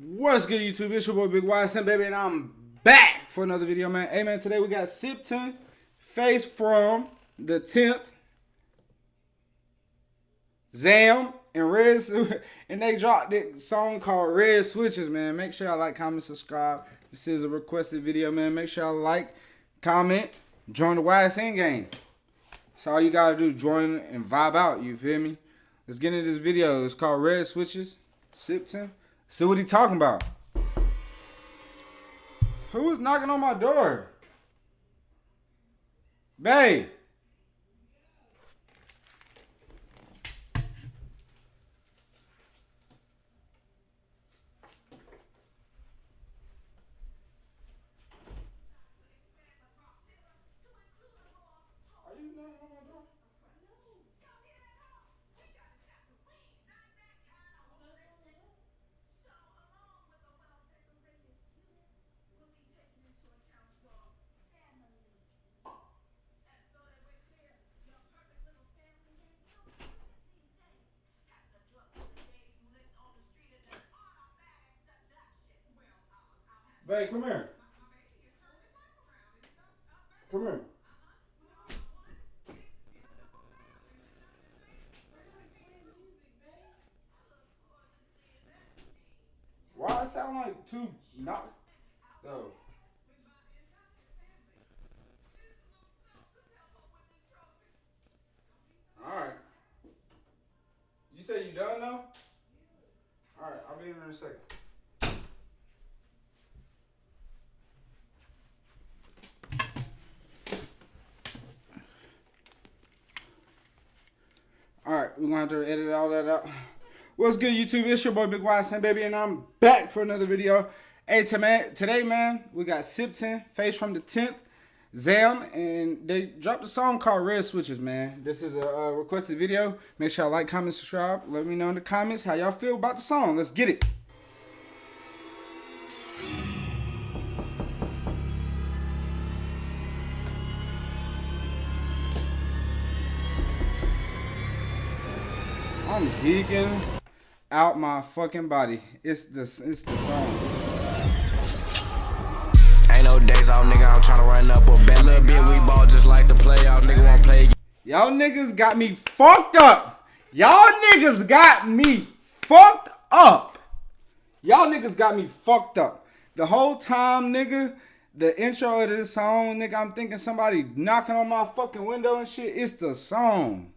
What's good, YouTube? It's your boy BIGYSNBABY, and I'm back for another video, man. Hey, man, today we got Sippton, facefrm the 10th, Zam, and Red, and they dropped this song called Red Switches, man. Make sure y'all like, comment, subscribe. This is a requested video, man. Make sure y'all like, comment, join the YSN gang. That's all you gotta do, join and vibe out, you feel me? Let's get into this video. It's called Red Switches, Sippton. See what he talking about. Who is knocking on my door? Babe. Are you knocking on my door? Babe, come here. Come here. Why it sound like two knock? Oh. Alright. You say you done now? Alright, I'll be in there in a second. Alright, we're going to have to edit all that out. What's good, YouTube? It's your boy BIGYSNBABY, and I'm back for another video. Hey, today, man, we got Sippton, facefrm the 10th, Zam, and they dropped a song called Red Switches, man. This is a requested video. Make sure y'all like, comment, subscribe. Let me know in the comments how y'all feel about the song. Let's get it. I'm geeking out my fucking body. It's the song. Ain't no days out, nigga. I'm tryna run up a bet. Little bit we ball just like the playoff. Nigga won't play. Y'all niggas got me fucked up. Y'all niggas got me fucked up. Y'all niggas got me fucked up. The whole time, nigga, the intro of this song, nigga, I'm thinking somebody knocking on my fucking window and shit. It's the song.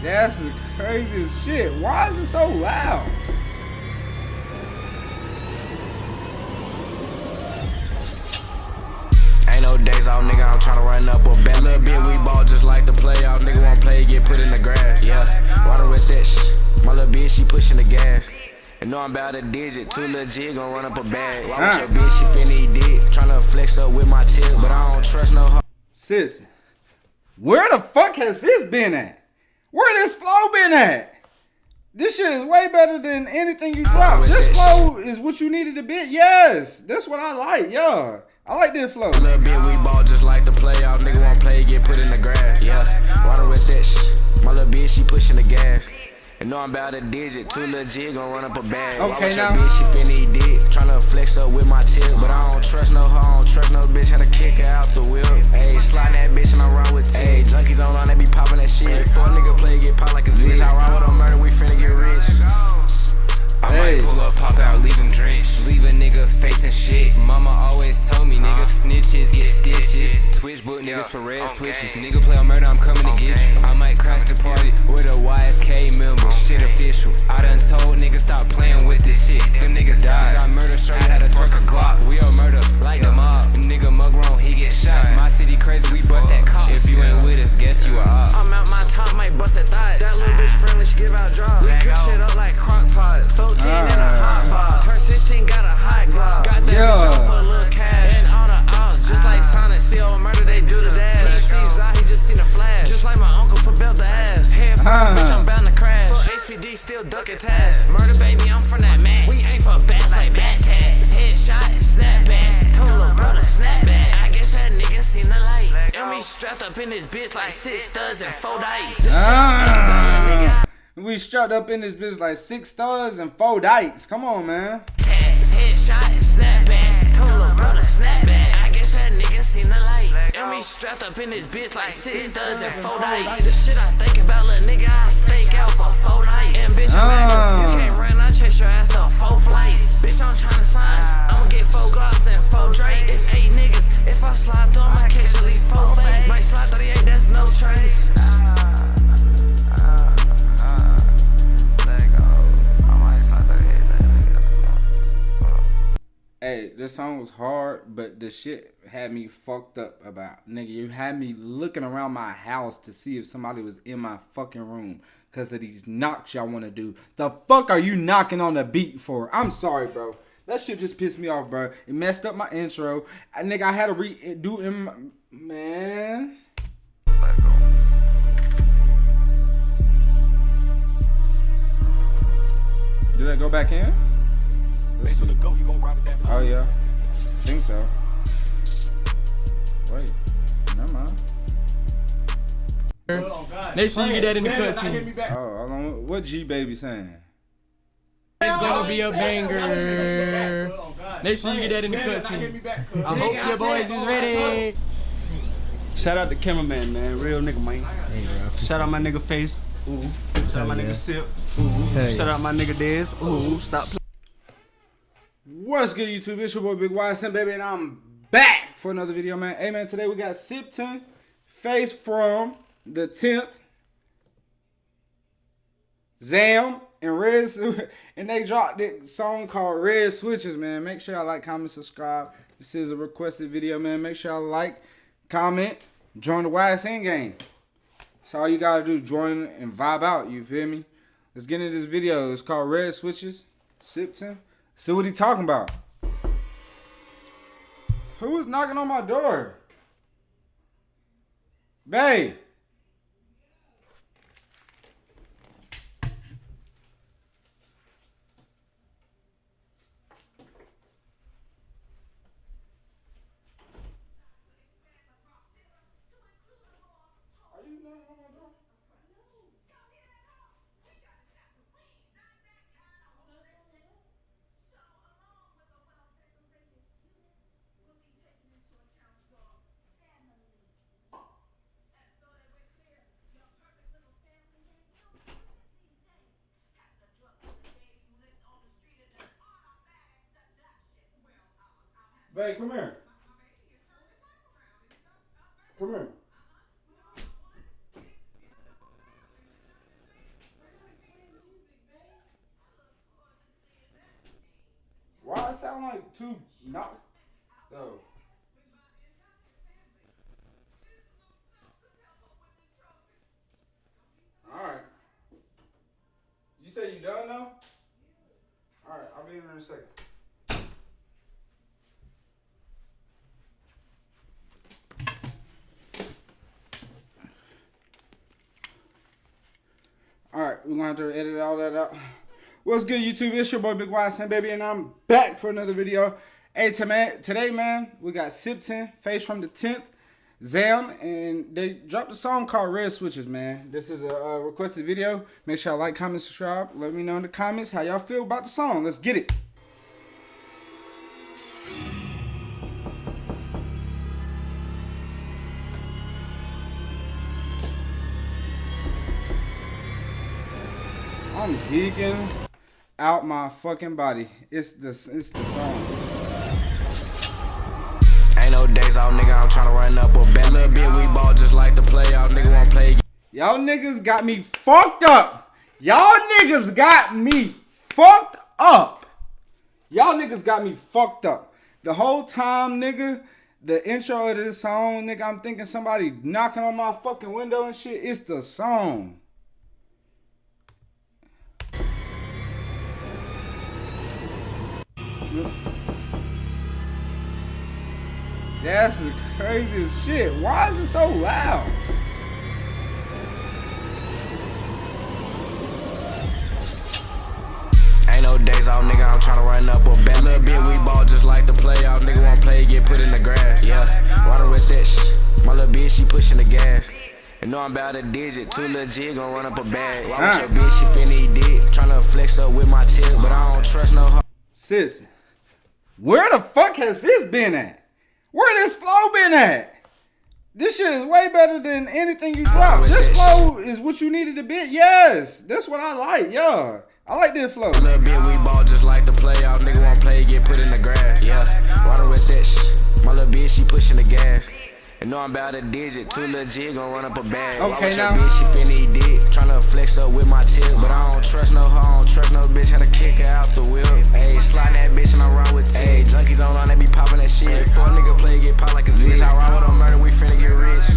That's the craziest shit. Why is it so loud? Ain't no days out, nigga. I'm tryna run up a bet. Little bit we ball just like the playoff. Nigga won't play, get put in the grass. Yeah, water with that shit. My little bitch, she pushing the gas. And know I'm about a digit, too legit, gon' run up a bag. Why with your bitch, she finna eat dick. Tryna flex up with my chick, but I don't trust no hoe. Sit. Where the fuck has this been at? Where this flow been at? This shit is way better than anything you dropped. This flow is what you needed to be. Yes, that's what I like. Yeah, I like this flow. Little bit we ball just like the playoff. Nigga won't play, get put in the grass. Yeah, water with that shit. My little bitch, she pushing the gas. And know I'm about a digit, too legit, gon' run up a bag. Okay, now. Bitch, she finna eat dick. Tryna flex up with my chick, but I don't trust no hoe, I don't trust no bitch. Had to kick her out the whip. Ayy, slide that bitch and I run with T. Ayy, junkies online, they be popping that shit. Fuck nigga play, get popped like a bitch. I ride with a murder, we finna get rich. I might pull up, pop out, leave him drenched. Leave a nigga facing shit. Mama always told me, nigga, snitches get stitches. Twitch book niggas for red switches. Nigga play on murder, I'm coming to get you. I might crash the party with a YSK member. Shit official. I done told niggas stop playing with this shit. Them niggas died. I murder, show you how to twerk a Glock. We all murder like the mob. Nigga mug wrong, he get shot. My city crazy, we bust that cop. If you ain't with us, guess you a op. I'm out my top, might bust that thigh. That little bitch friendly, she give out drugs. We cook shit up like crock pots. 14 in a hot box. Turn 16, got a hot glock. Got that bitch on for a little cash. And all the odds, just like Sonic. See old murder, they do the dash. He see Zah, he just seen a flash. Just like my uncle for belt the ass. Head first, bitch, I'm bound to crash. For HPD, still ducking tasks. Murder, baby, I'm from that man. We aim for bats like bat tags. Headshot and snap back. Told little brother snap back. I guess that nigga seen the light. And we we strapped up in this bitch like 6 studs and 4 dikes. We strapped up in this bitch like 6 studs and 4 dikes. Come on, man. Tags, headshot, and snapback. Told little brother snapback. I guess that nigga seen the light. And we strapped up in this bitch like 6 studs and 4 dikes. The shit I think about, little nigga, I stake out for 4 nights. And bitch, I'm back. You can't run, I chase your ass up 4 flights. Bitch, I'm tryna sign. I'ma get 4 Glocks and 4 Drake. It's 8 niggas. If I slide through, I'ma catch at least 4 fakes. Might slide 38, that's no trace. Hey, this song was hard, but the shit had me fucked up about. Nigga, you had me looking around my house to see if somebody was in my fucking room because of these knocks y'all want to do. The fuck are you knocking on the beat for? I'm sorry, bro. That shit just pissed me off, bro. It messed up my intro. Nigga, I had to redo in my... Man. Did that go back in? Oh yeah, I think so. Wait, never mind. Make sure you get that in the cutscene. Oh, hold on. What G Baby saying? It's gonna be a banger. Make sure you get that in the cutscene. I hope your boys is ready. Shout out the cameraman, man. Real nigga, man. Shout out my nigga Face. Ooh. Shout out my nigga Sip. Ooh. Shout out my nigga Dez. Ooh. Stop playing. What's good, YouTube? It's your boy BIGYSNBABY, and I'm back for another video, man. Hey, man, today we got Sippton, facefrm the 10th, Zam, and Red, and they dropped this song called Red Switches, man. Make sure y'all like, comment, subscribe. This is a requested video, man. Make sure y'all like, comment, join the YSN gang. That's all you gotta do. Join and vibe out. You feel me? Let's get into this video. It's called Red Switches. Sippton. See what he talking about. Who is knocking on my door? Babe. Are you knocking on my door? Babe, come here. Come here. Why it sound like two knock? Oh. Alright. You say you done now? Alright, I'll be in there in a second. Alright, we're going to have to edit all that out. What's good, YouTube? It's your boy BIGYSNBABY, and I'm back for another video. Hey, today, man, we got Sippton, facefrm the 10th, Zam, and they dropped a song called Red Switches, man. This is a requested video. Make sure y'all like, comment, subscribe. Let me know in the comments how y'all feel about the song. Let's get it. I'm geeking out my fucking body. It's the song. Ain't no days off, nigga. I'm tryna run up a bet. Little bit we ball just like the playoffs. Nigga won't play. Y'all niggas got me fucked up. Y'all niggas got me fucked up. Y'all niggas got me fucked up. The whole time, nigga, the intro of this song, nigga, I'm thinking somebody knocking on my fucking window and shit. It's the song. That's the craziest shit. Why is it so loud? Ain't no days off, nigga. I'm tryna run up a bet. Little bit we ball just like the playoffs. Nigga won't play, get put in the grass. Yeah, water with that shit. My little bitch, she pushing the gas. And know I'm about a digit, too legit, gon' run up a bag. Why with your bitch, she finna eat dick. Tryna flex up with my chick, but I don't trust no hoe. Sippton, where the fuck has this been at? Where this flow been at? This shit is way better than anything you dropped. This flow is what you needed to be. Yes, that's what I like. Yeah, I like this flow. A little bit we ball just like the playoff. Nigga won't play, get put in the grass. Yeah, water with that shit. My little bitch, she pushing the gas. And know I'm about a digit, too legit, gon' run up a bag. Okay, now. Bitch, she finna eat dick. Tryna flex up with my chick, but I don't trust no hoe, I don't trust no bitch. Had to kick her out the whip. Ayy, slide that bitch and I run with T. Ayy, junkies on, they be popping that shit. Before a nigga play, get pop like a bitch. I ride with a murder, we finna get rich.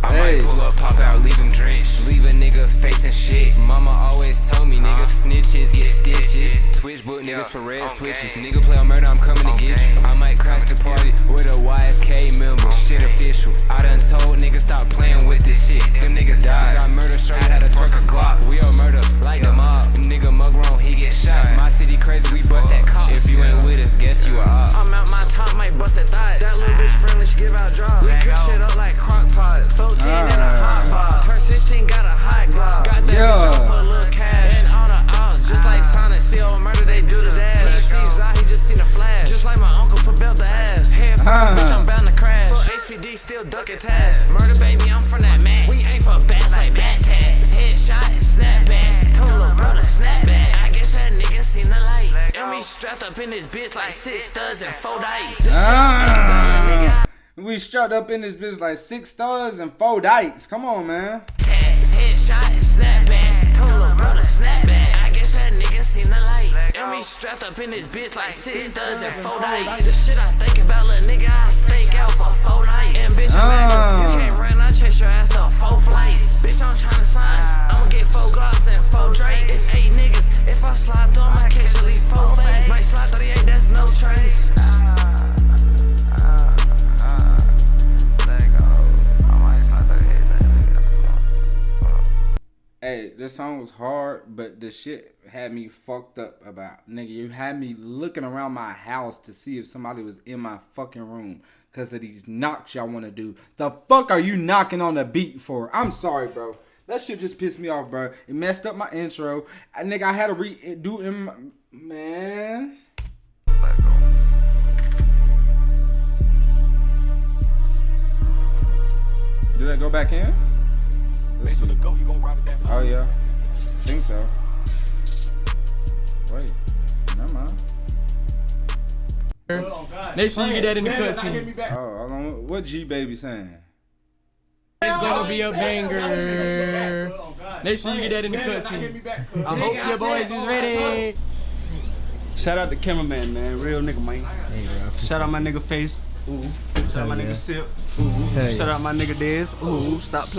I might pull up, pop out, leave him drenched. Leave a nigga facing shit. Mama always told me, nigga, snitches get stitches. Twitch book niggas for red switches. Nigga play on murder, I'm coming to get you. I might crash the party with a YSK member. Shit official. I done told niggas stop playing with this shit. Them niggas died. I murder, show you how to twerk a Glock. We all murder like the mob. Nigga mug wrong, he get shot. My city crazy, we bust that cop. If you ain't with us, guess you a op. I'm out my top, might bust that thigh. That little bitch friendly, she give out drugs. We cook shit up like crock pots. 14 in a hot box. Turn 16, got a hot glock. Got that bitch on for a little cash. And all the odds, just like Sonic. See old murder, they do the dash. He sees out, he just seen a flash. Just like my uncle put belt the ass. Head first, bitch, I'm bound to crash. For HPD, still ducking tasks. Murder, baby, I'm from that man. We aim for bats like bat tags. Headshot and snapback. Told little brother snapback. I guess that nigga seen the light. And we strapped up in this bitch like 6 studs and 4 dice. We strapped up in this bitch like 6 studs and 4 dikes. Come on, man. Tags, headshot and snapback. Told little brother snapback. I guess that nigga seen the light. And we strapped up in this bitch like 6 studs and 4 dice. The shit I think about, little nigga, I stake out for 4 nights. And bitch, I'm active. You can't run, I chase your ass up 4 flights. Bitch, I'm tryna sign. I'ma get 4 Glocks and 4 Drakes. It's 8 niggas. If I slide through, I'ma catch at least 4 fakes. Might slide 38, that's no trace. Hey, this song was hard, but the shit had me fucked up about. Nigga, you had me looking around my house to see if somebody was in my fucking room because of these knocks y'all want to do. The fuck are you knocking on the beat for? I'm sorry, bro. That shit just pissed me off, bro. It messed up my intro. Nigga, I had to redo in my... Man. Did that go back in? Oh yeah, think so. Wait, never mind. Make sure you get that in the cutscene. Oh, hold on. What G Baby saying? It's gonna be a banger. Make sure you get that in the cutscene. I hope your boys is ready. Shout out the cameraman, man. Real nigga, man. Hey, bro. Shout out my nigga Face. Ooh. Shout out my nigga Sip. Ooh. Shout out my nigga Dez. Ooh. Stop playing.